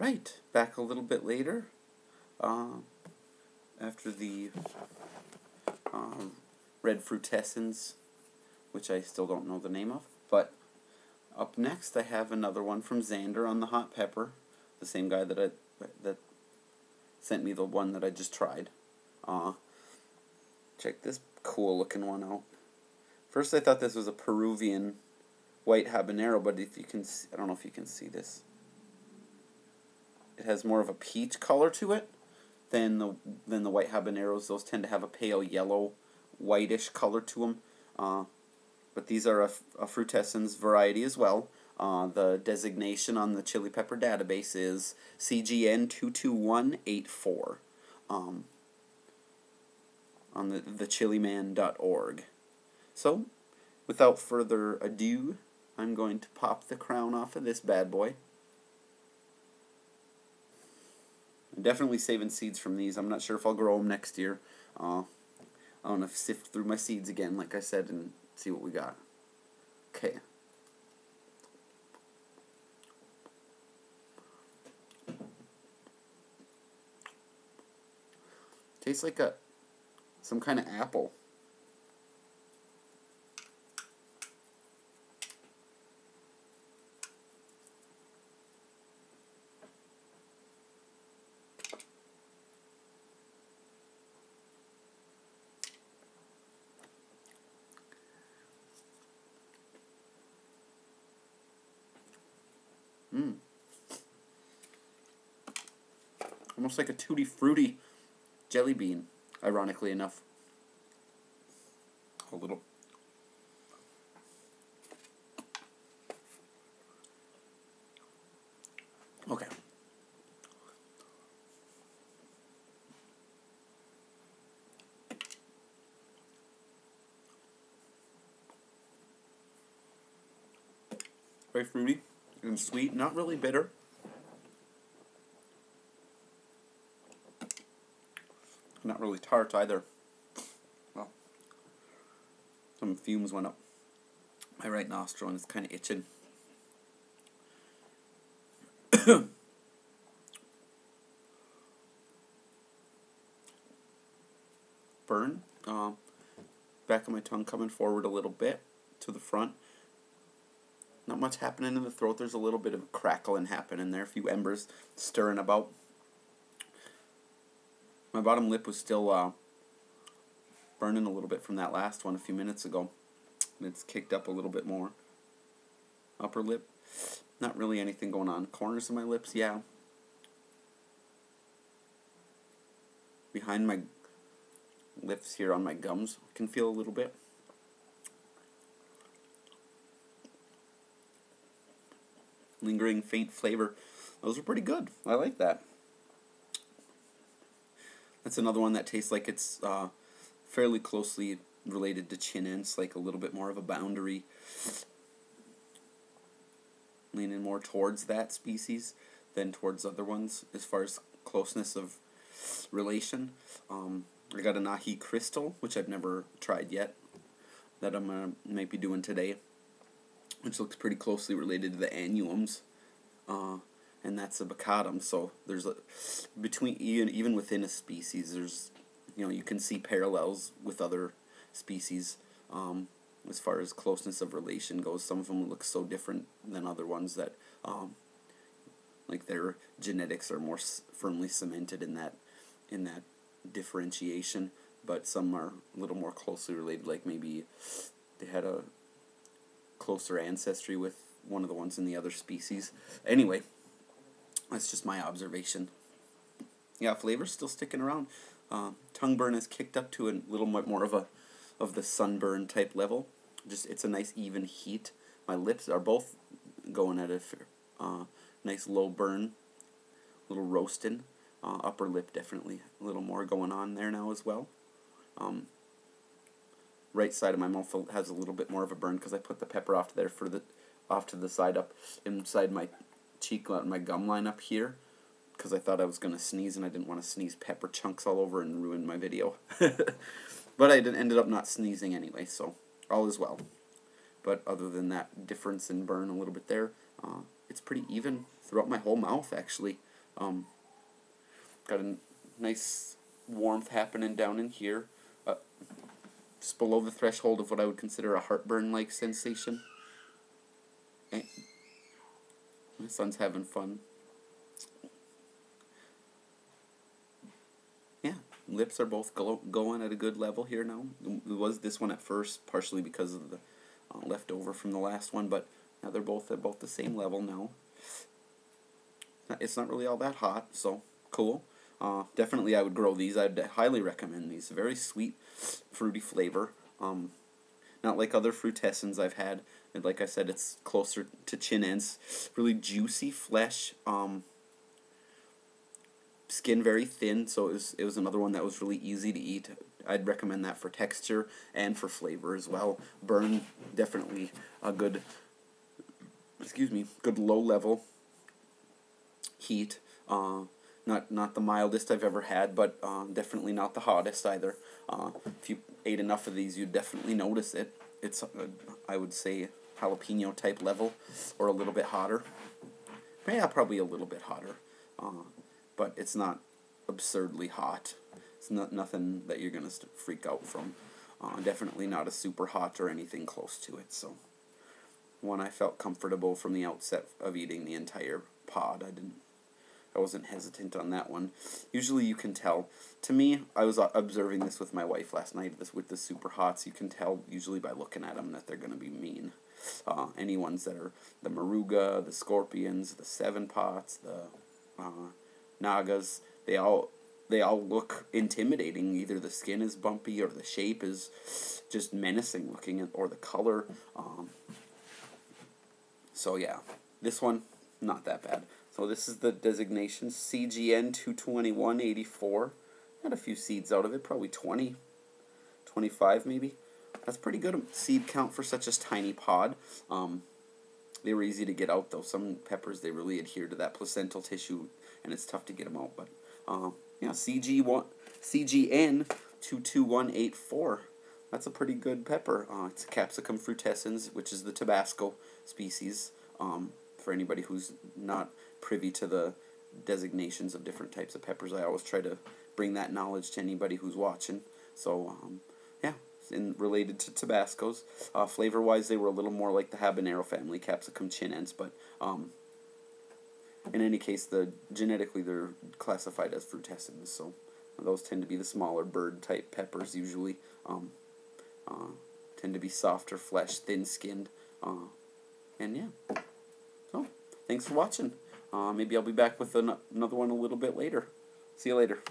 Alright, back a little bit later, after the red Frutescens, which I still don't know the name of, but up next I have another one from Zander on the hot pepper, the same guy that sent me the one that I just tried. Check this cool looking one out. First I thought this was a Peruvian white habanero, but if you can see, I don't know if you can see this. It has more of a peach color to it than the white habaneros. Those tend to have a pale yellow, whitish color to them. But these are a Frutescens variety as well. The designation on the chili pepper database is CGN22184 on the chiliman.org. So, without further ado, I'm going to pop the crown off of this bad boy. I'm definitely saving seeds from these. I'm not sure if I'll grow them next year. I'm going to sift through my seeds again, like I said, and see what we got. Okay. Tastes like some kind of apple. Almost like a tutti frutti jelly bean, ironically enough. A little. Okay. Very fruity and sweet, not really bitter. Not really tart either. Well, some fumes went up my right nostril and it's kind of itching. Burn. Back of my tongue coming forward a little bit to the front. Not much happening in the throat. There's a little bit of crackling happening there. A few embers stirring about. My bottom lip was still burning a little bit from that last one a few minutes ago. And it's kicked up a little bit more. Upper lip, not really anything going on. Corners of my lips, yeah. Behind my lips here on my gums, I can feel a little bit. Lingering faint flavor. Those are pretty good. I like that. That's another one that tastes like it's fairly closely related to chinense, like a little bit more of a boundary. Leaning more towards that species than towards other ones as far as closeness of relation. I got an ají crystal, which I've never tried yet, that might be doing today, which looks pretty closely related to the annuums. And that's a bacatum, so there's even within a species, there's, you can see parallels with other species as far as closeness of relation goes. Some of them look so different than other ones that like their genetics are more firmly cemented in that differentiation, but some are a little more closely related, like maybe they had a closer ancestry with one of the ones in the other species. Anyway, that's just my observation. Yeah, flavor's still sticking around. Tongue burn has kicked up to a little bit more of the sunburn type level. It's a nice even heat. My lips are both going at a nice low burn, a little roasting. Upper lip definitely a little more going on there now as well. Right side of my mouth has a little bit more of a burn because I put the pepper off to the side up inside my cheek, my gum line up here, because I thought I was going to sneeze and I didn't want to sneeze pepper chunks all over and ruin my video. But I ended up not sneezing anyway, so all is well. But other than that difference in burn a little bit there, it's pretty even throughout my whole mouth, actually. Got a nice warmth happening down in here, just below the threshold of what I would consider a heartburn-like sensation. My son's having fun. Yeah, lips are both going at a good level here now. It was this one at first, partially because of the leftover from the last one, but now they're both at about the same level now. It's not really all that hot, so cool. Definitely I would grow these. I'd highly recommend these. Very sweet, fruity flavor. Not like other Frutescens I've had. And like I said, it's closer to chin ends. Really juicy flesh. Skin very thin, so it was another one that was really easy to eat. I'd recommend that for texture and for flavor as well. Burn, definitely a good, good low level heat. Not the mildest I've ever had, but definitely not the hottest either. If you ate enough of these, you'd definitely notice it. It's, I would say, jalapeno type level, or a little bit hotter. Yeah, probably a little bit hotter. But it's not absurdly hot. It's nothing that you're going to freak out from. Definitely not a super hot or anything close to it. So, one I felt comfortable from the outset of eating the entire pod. I wasn't hesitant on that one. Usually you can tell. To me, I was observing this with my wife last night, with the super hots. You can tell usually by looking at them that they're going to be mean. Any ones that are the Moruga, the Scorpions, the Seven Pots, the Nagas, they all look intimidating. Either the skin is bumpy or the shape is just menacing looking, or the color. So yeah, this one, not that bad. So this is the designation CGN22184. Had a few seeds out of it, probably 20, 25 maybe. That's pretty good seed count for such a tiny pod. They were easy to get out though. Some peppers, they really adhere to that placental tissue, and it's tough to get them out. But yeah, CGN22184. That's a pretty good pepper. It's Capsicum frutescens, which is the Tabasco species. For anybody who's not privy to the designations of different types of peppers, I always try to bring that knowledge to anybody who's watching. So yeah, related to Tabascos. Flavor-wise, they were a little more like the habanero family, capsicum chinense, but in any case, genetically they're classified as frutescens, so those tend to be the smaller bird-type peppers usually. Tend to be softer flesh, thin-skinned, and yeah. So, thanks for watching. Maybe I'll be back with another one a little bit later. See you later.